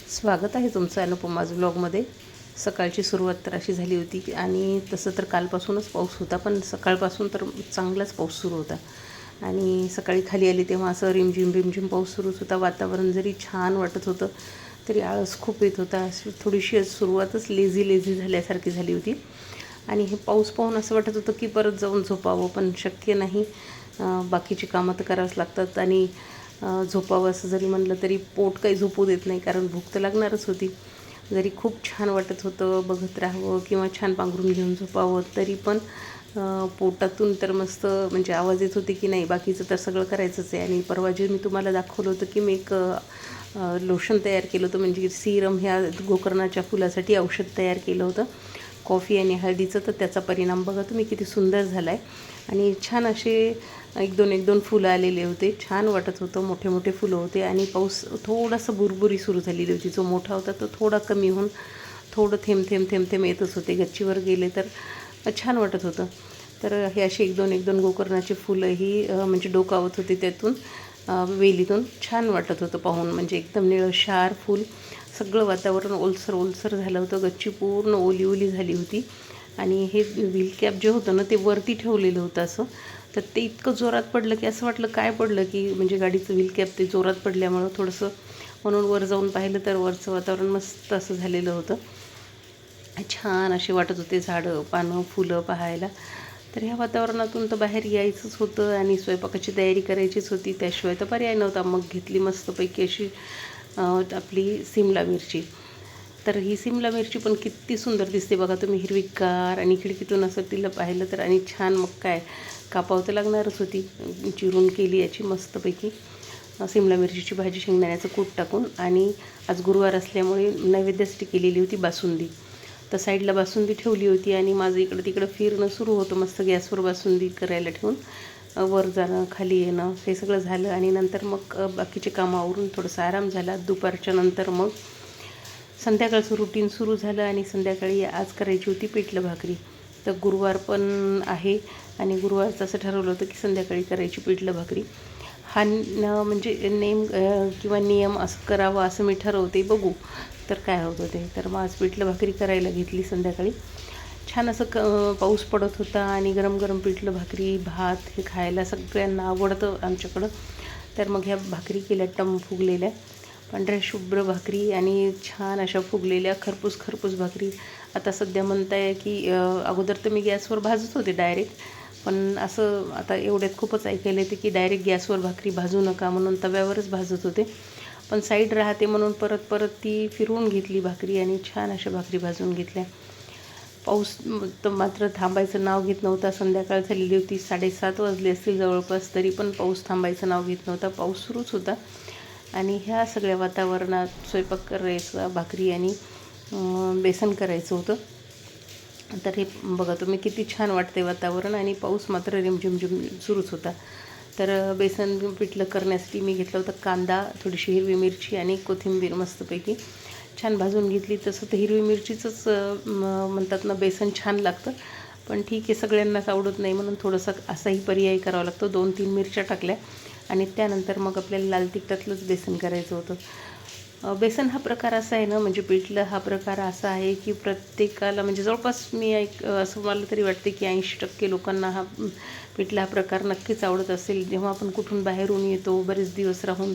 स्वागत आहे तुमचं अनुपमाज व्लॉगमध्ये. सकाळची सुरुवात तर अशी झाली होती आणि तसं तर कालपासूनच पाऊस होता, पण सकाळपासून तर चांगलाच पाऊस सुरू होता. आणि सकाळी खाली आली तेव्हा असं रिमझिम रिमझिम पाऊस सुरूच होता. वातावरण जरी छान वाटत होतं तरी आळस खूप येत होता. अशी थोडीशी सुरुवातच लेझी झाल्यासारखी झाली होती. आणि हे पाऊस पाहून असं वाटत होतं की परत जाऊन झोपावं, पण शक्य नाही. बाकीची कामं तर करावंच लागतात आणि झोपावं असं जरी म्हणलं तरी पोट काही झोपू देत नाही, कारण भूक तर लागणारच होती. जरी खूप छान वाटत होतं बघत राहावं किंवा छान पांघरून घेऊन झोपावं, तरी पण पोटातून तर मस्त म्हणजे आवाज येत होते की नाही बाकीचं तर सगळं करायचंच आहे. आणि परवा जे मी तुम्हाला दाखवलं होतं की मी एक लोशन तयार केलं होतं, म्हणजे सीरम ह्या गोकर्णाच्या फुलासाठी औषध तयार केलं होतं कॉफी आणि हळदीचं. तर त्याचा परिणाम बघा तुम्ही किती सुंदर झाला आहे. आणि छान असे एक दोन फुलं आलेले होते. छान वाटत होतं, मोठे मोठे फुलं होते. आणि पाऊस थोडासा बुरबुरी सुरू झालेली होती. जो मोठा होता तो थोडा कमी होऊन थोडं थेंब येतच होते. गच्चीवर गेले तर छान वाटत होतं. तर हे असे एक दोन गोकर्णाचे फुलंही म्हणजे डोकावत होते त्यातून, वेलीतून. छान वाटत होतं पाहून, म्हणजे एकदम निळशार फूल. सगळं वातावरण ओलसर झालं होतं. गच्ची पूर्ण ओली झाली होती. आणि हे व्हील कॅप जे होतं ना ते वरती ठेवलेलं होतं असं. तर ते इतकं जोरात पडलं की असं वाटलं काय पडलं, की म्हणजे गाडीचं व्हील कॅप ते जोरात पडल्यामुळं थोडंसं, म्हणून वर जाऊन पाहिलं तर वरचं वातावरण मस्त असं झालेलं होतं. छान असे वाटत होते झाडं, पानं, फुलं पाहायला. तर ह्या वातावरणातून तर बाहेर यायचंच होतं आणि स्वयंपाकाची तयारी करायचीच होती. त्याशिवाय तर पर्याय नव्हता. मग घेतली मस्तपैकी अशी आपली सिमला मिरची. तर ही सिमला मिरची पण किती सुंदर दिसते बघा तुम्ही, हिरवीगार. आणि खिडकीतून असं तिला पाहिलं तर, आणि छान मग काय कापावं तर लागणारच होती. चिरून केली याची मस्तपैकी सिमला मिरचीची भाजी शेंगदाण्याचं कूट टाकून. आणि आज गुरुवार असल्यामुळे नैवेद्यासाठी केलेली होती बासुंदी. तर साईडला बासुंदी ठेवली होती आणि माझं इकडं तिकडं फिरणं सुरू होतं. मस्त गॅसवर बासुंदी करायला ठेवून वर जाणं खाली येणं हे सगळं झालं. आणि नंतर मग बाकीचे कामं आवरून थोडंसं आराम झाला. दुपारच्या नंतर मग संध्याकाळचं रुटीन सुरू झालं. आणि संध्याकाळी आज करायची होती पिठलं भाकरी. तर गुरुवार पण आहे आणि गुरुवारचं असं ठरवलं होतं की संध्याकाळी करायची पिठलं भाकरी. हा म्हणजे नेम किंवा नियम असं करावं असं मी ठरवते, बघू तर काय होतं ते. तर मग आज पिठलं भाकरी करायला घेतली संध्याकाळी. छान असं पाऊस पडत होता आणि गरम गरम पिठलं भाकरी भात हे खायला सगळ्यांना आवडतं आमच्याकडं. तर मग ह्या भाकरी केल्या टम फुगलेल्या, पांढऱ्या शुभ्र भाकरी आणि छान अशा फुगलेल्या खरपूस भाकरी. आता सध्या म्हणताय की अगोदर तर मी गॅसवर भाजत होते डायरेक्ट, पण असं आता एवढ्यात खूपच ऐकायला येते की डायरेक्ट गॅसवर भाकरी भाजू नका, म्हणून तव्यावरच भाजत होते. पण साईड राहते म्हणून परत ती फिरवून घेतली भाकरी आणि छान अशा भाकरी भाजून घेतल्या. पाऊस तर मात्र थांबायचं नाव घेत नव्हता. संध्याकाळ झालेली होती, 7:30 वाजले असतील जवळपास, तरी पण पाऊस थांबायचं नाव घेत नव्हता. पाऊस सुरूच होता. आणि ह्या सगळ्या वातावरणात स्वयंपाक करायचा, भाकरी आणि बेसन करायचं होतं. तर हे बघा तुम्ही किती छान वाटते वातावरण, आणि पाऊस मात्र रिमझिम सुरूच होता. तर बेसन पिठलं करण्यासाठी मी घेतलं होतं कांदा, थोडीशी हिरवी मिरची आणि कोथिंबीर मस्तपैकी छान भाजून घेतली. तसं तर हिरवी मिरचीचंच म्हणतात ना बेसन छान लागतं, पण ठीक आहे, सगळ्यांनाच आवडत नाही म्हणून थोडंसं असाही पर्याय करावा लागतो. 2-3 मिरच्या टाकल्या आणि त्यानंतर मग आपल्याला लाल तिखटातलंच बेसन करायचं होतं. बेसन हा प्रकार असा आहे ना, म्हणजे पिठलं हा प्रकार असा आहे की प्रत्येकाला, म्हणजे जवळपास मी असं मला तरी वाटते की 80% लोकांना हा पिठला हा प्रकार नक्कीच आवडत असेल. जेव्हा आपण कुठून बाहेरून येतो बरेच दिवस राहून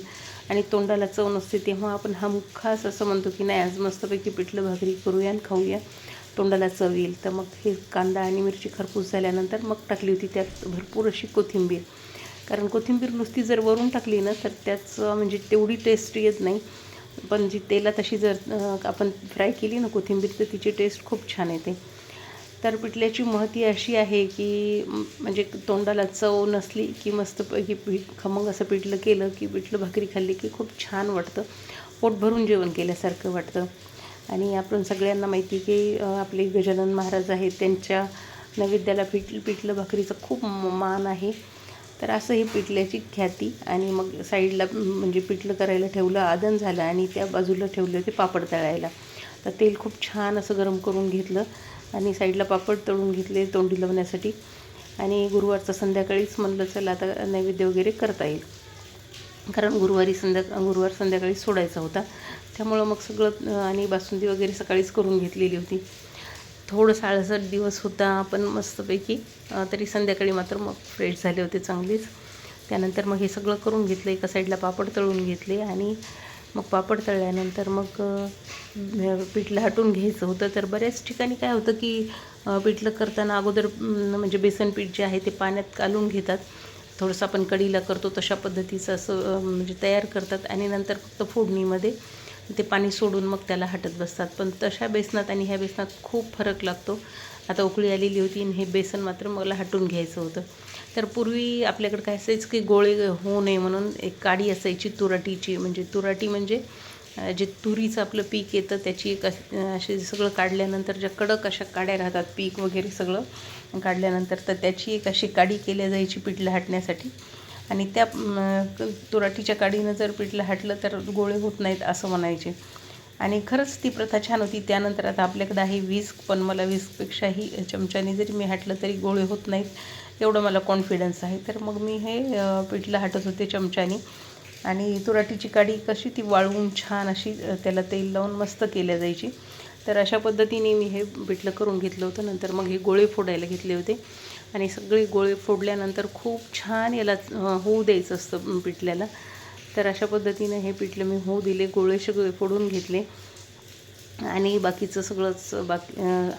आणि तोंडाला चव नसते, तेव्हा आपण हमखास असं म्हणतो की नाही आज मस्तपैकी पिठलं भाकरी करूया आणि खाऊया, तोंडाला चव येईल. तर मग हे कांदा आणि मिरची खरपूस झाल्यानंतर मग टाकली होती त्यात भरपूर अशी कोथिंबीर. कारण कोथिंबीर नुसती जर वरून टाकली ना तर त्याचं म्हणजे तेवढी टेस्ट येत नाही, पण जी तेलात अशी जर आपण फ्राय केली ना कोथिंबीर तर तिची टेस्ट खूप छान येते. तर पिठल्याची महती अशी आहे की म्हणजे तोंडाला चव नसली की मस्तपैकी खमंग असं पिठलं केलं की पिठलं भाकरी खाल्ली की खूप छान वाटतं, पोट भरून जेवण केल्यासारखं वाटतं. आणि आपण सगळ्यांना माहिती की आपले गजानन महाराज आहेत, त्यांच्या नैवेद्याला पिठलं भाकरीचं खूप मान आहे. तर असं ही पिठल्याची ख्याती. आणि मग साईडला म्हणजे पिठलं करायला ठेवलं, आदन झालं आणि त्या बाजूला ठेवले होते पापड तळायला. तर तेल खूप छान असं गरम करून घेतलं आणि साईडला पापड तळून घेतले तोंडी लावण्यासाठी. आणि गुरुवारचं संध्याकाळीच म्हणलं चला आता नैवेद्य वगैरे करता येईल, कारण गुरुवार संध्याकाळी सोडायचा होता. त्यामुळं मग सगळं आणि बासुंदी वगैरे सकाळीच करून घेतलेली होती. थोडंसं आळसट दिवस होता पण मस्तपैकी तरी संध्याकाळी मात्र मग फ्रेश झाले होते चांगलीच. त्यानंतर मग हे सगळं करून घेतलं. एका साईडला पापड तळून घेतले आणि मग पापड तळल्यानंतर मग पिठलं हटून घ्यायचं होतं. तर बऱ्याच ठिकाणी काय होतं की पिठलं करताना अगोदर म्हणजे बेसन पीठ जे आहे ते पाण्यात घालून घेतात. थोडंसं आपण कढीला करतो तशा पद्धतीचं असं म्हणजे तयार करतात आणि नंतर फक्त फोडणीमध्ये ते पाणी सोडून मग त्याला हटत बसतात. पण तशा बेसनात आणि ह्या बेसनात खूप फरक लागतो. आता उकळी आलेली होती आणि हे बेसन मात्र मला हटून घ्यायचं होतं. तर पूर्वी आपल्याकडे काय असायचं की गोळे होऊ नये म्हणून एक काडी असायची तुराटीची. म्हणजे तुराटी म्हणजे जे तुरीचं आपलं पीक येतं त्याची एक असे सगळं काढल्यानंतर ज्या कडक अशा काड्या राहतात पीक वगैरे सगळं काढल्यानंतर तर त्याची एक अशी काडी केली जायची पिठलं हाटण्यासाठी. आणि त्या तुराटीच्या काडीनं जर पिठलं हाटलं तर गोळे होत नाहीत असं म्हणायचे. आणि खरंच ती प्रथा छान होती. त्यानंतर आता आपल्याकडे आहे विस्क, पण मला विस्कपेक्षाही चमच्याने जरी मी हाटलं तरी गोळे होत नाहीत एवढं मला कॉन्फिडन्स आहे. तर मग मी हे पिठलं हाटत होते चमच्याने. आणि तुराटीची काडी कशी ती वाळवून छान अशी त्याला तेल लावून मस्त केल्या जायची. तर अशा पद्धतीने मी हे पिठलं करून घेतलं होतं. नंतर मग हे गोळे फोडायला घेतले होते आणि सगळे गोळे फोडल्यानंतर खूप छान याला होऊ द्यायचं असतं पिठल्याला. तर अशा पद्धतीने हे पिठलं मी होऊ दिले. गोळे सगळे फोडून घेतले आणि बाकीचं सगळंच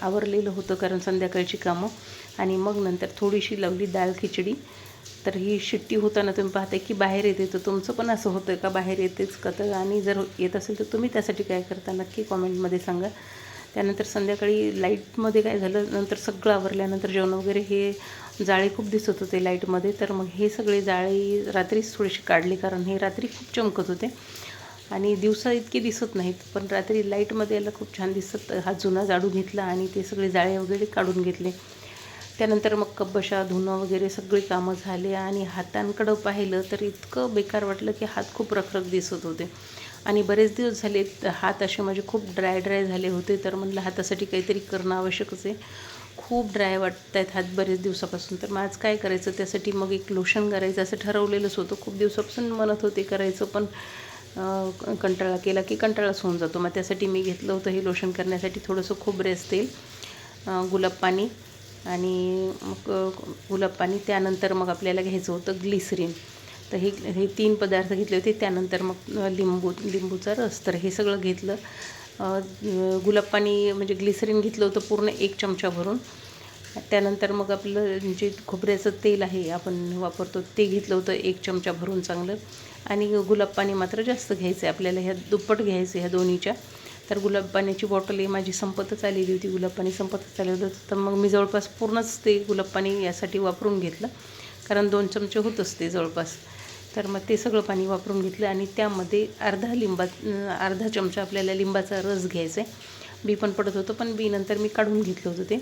आवरलेलं होतं कारण संध्याकाळची कामं. आणि मग नंतर थोडीशी लावली डाळ खिचडी. तर ही शिट्टी होताना तुम्ही पाहताय की बाहेर येते. तर तुमचं पण असं होतं का बाहेर येतेच का? तर आणि जर येत असेल तर तुम्ही त्यासाठी काय करता नक्की कॉमेंटमध्ये सांगा. त्यानंतर संध्याकाळी लाईटमध्ये काय झालं, नंतर सगळं आवरल्यानंतर जेवण वगैरे हे जाळे खूप दिसत होते लाईटमध्ये. तर मग हे सगळे जाळे रात्रीच थोडेसे काढले कारण हे रात्री खूप चमकत होते आणि दिवसा इतके दिसत नाहीत. पण रात्री लाईटमध्ये याला खूप छान दिसत. हा जुना झाडू घेतला आणि ते सगळे जाळे वगैरे काढून घेतले. त्यानंतर मग कपबशा धुणं वगैरे सगळी कामं झाले आणि हातांकडं पाहिलं तर इतकं बेकार वाटलं की हात खूप रखरख दिसत होते. आणि बरेच दिवस झाले हात असे माझे खूप ड्राय झाले होते. तर म्हणलं हातासाठी काहीतरी करणं आवश्यकच आहे. खूप ड्राय वाटत आहेत हात बरेच दिवसापासून. तर मग आज काय करायचं, त्यासाठी मग एक लोशन करायचं असं ठरवलेलंच होतं. खूप दिवसापासून म्हणत होते करायचं, पण कंटाळा केला की कंटाळाच होऊन जातो. मग त्यासाठी मी घेतलं होतं हे लोशन करण्यासाठी थोडंसं खोबरेच तेल, गुलाब पाणी आणि मग गुलाब पाणी. त्यानंतर मग आपल्याला घ्यायचं होतं ग्लिसरीन. तर हे 3 पदार्थ घेतले होते. त्यानंतर मग लिंबूचा रस. तर हे सगळं घेतलं. गुलाब पाणी म्हणजे ग्लिसरीन घेतलं होतं पूर्ण 1 चमचा भरून. त्यानंतर मग आपलं जे खोबऱ्याचं तेल आहे आपण वापरतो ते घेतलं होतं 1 चमचा भरून चांगलं. आणि गुलाब पाणी मात्र जास्त घ्यायचं आहे आपल्याला, ह्या दुप्पट घ्यायचं ह्या दोन्हीच्या. तर गुलाब पाण्याची बॉटल ही माझी संपतच आलेली होती. गुलाब पाणी संपतच आलेलं होतं. तर मग मी जवळपास पूर्णच ते गुलाब पाणी यासाठी वापरून घेतलं कारण 2 चमचे होतंच ते जवळपास. तर मग ते सगळं पाणी वापरून घेतलं आणि त्यामध्ये अर्धा चमचा आपल्याला लिंबाचा रस घ्यायचा आहे. बी पण पडत होतं पण बी नंतर मी काढून घेतलं होतं ते.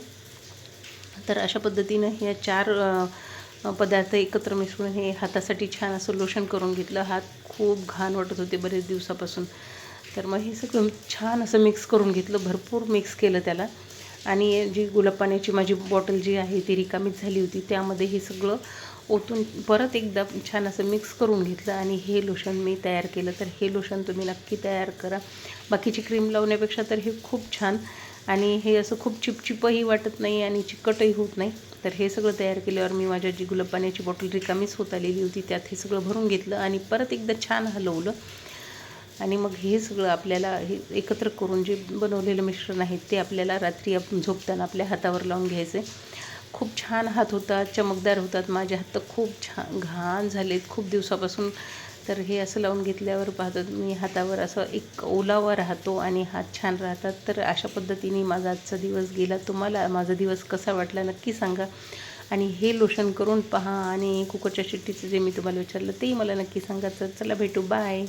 तर अशा पद्धतीनं ह्या 4 पदार्थ एकत्र मिसळून हे हातासाठी छान असं लोशन करून घेतलं. हात खूप घाण वाटत होते बरेच दिवसापासून. तर मग हे सगळं छान असं मिक्स करून घेतलं, भरपूर मिक्स केलं त्याला. आणि जी गुलाब पाण्याची माझी बॉटल जी आहे ती रिकामीच झाली होती, त्यामध्ये हे सगळं ओतून परत एकदा छान असं मिक्स करून घेतलं आणि हे लोशन मी तयार केलं. तर हे लोशन तुम्ही नक्की तयार करा. बाकीची क्रीम लावण्यापेक्षा तर हे खूप छान आणि हे असं खूप चिपचिपही वाटत नाही आणि चिकटही होत नाही. तर हे सगळं तयार केल्यावर मी माझ्या जी गुलाब पाण्याची बॉटल रिकामीच होत आलेली होती त्यात हे सगळं भरून घेतलं आणि परत एकदा छान हलवलं. आणि मग हे सगळं आपल्याला हे एकत्र करून जे बनवलेलं मिश्रण आहे ते आपल्याला रात्री झोपताना आपल्या हातावर लावून घ्यायचं आहे. खूप छान हात होतात, चमकदार होतात. माझे हात तर खूप छान घाण झालेत खूप दिवसापासून. तर हे असं लावून घेतल्यावर पाहतात मी हातावर असं एक ओलावा राहतो आणि हात छान राहतात. तर अशा पद्धतीने माझा आजचा दिवस गेला. तुम्हाला माझा दिवस कसा वाटला नक्की सांगा आणि हे लोशन करून पहा आणि कुकरच्या शिट्टीचं जे मी तुम्हाला विचारलं तेही मला नक्की सांगा. तर चला भेटू, बाय.